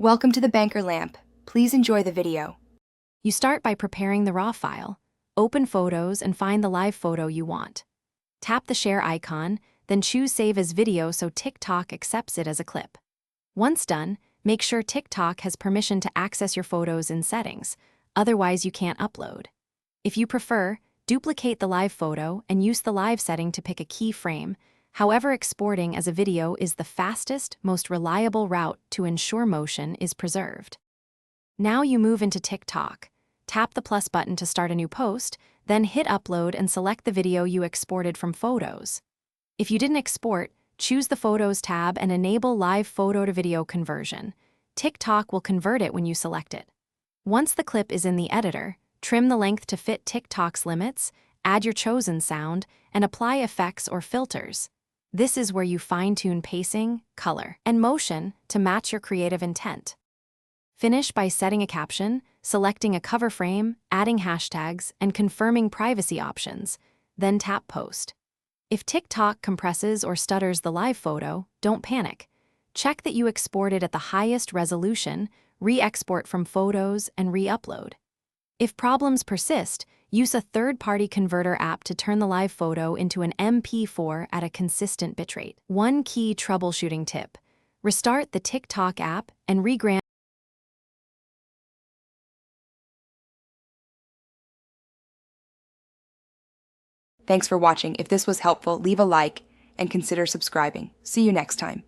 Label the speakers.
Speaker 1: Welcome to the Banker Lamp. Please enjoy the video.
Speaker 2: You start by preparing the raw file. Open Photos and find the live photo you want. Tap the share icon, then choose Save as Video so TikTok accepts it as a clip. Once done, make sure TikTok has permission to access your photos in Settings, otherwise you can't upload. If you prefer, duplicate the live photo and use the live setting to pick a key frame. However, exporting as a video is the fastest, most reliable route to ensure motion is preserved. Now you move into TikTok. Tap the plus button to start a new post, then hit Upload and select the video you exported from Photos. If you didn't export, choose the Photos tab and enable Live Photo to Video Conversion. TikTok will convert it when you select it. Once the clip is in the editor, trim the length to fit TikTok's limits, add your chosen sound, and apply effects or filters. This is where you fine-tune pacing, color, and motion to match your creative intent. Finish by setting a caption, selecting a cover frame, adding hashtags, and confirming privacy options, then tap Post. If TikTok compresses or stutters the live photo, don't panic. Check that you exported at the highest resolution, re-export from Photos, and re-upload. If problems persist, use a third-party converter app to turn the live photo into an MP4 at a consistent bitrate. One key troubleshooting tip: restart the TikTok app and regrant.
Speaker 1: Thanks for watching. If this was helpful, leave a like and consider subscribing. See you next time.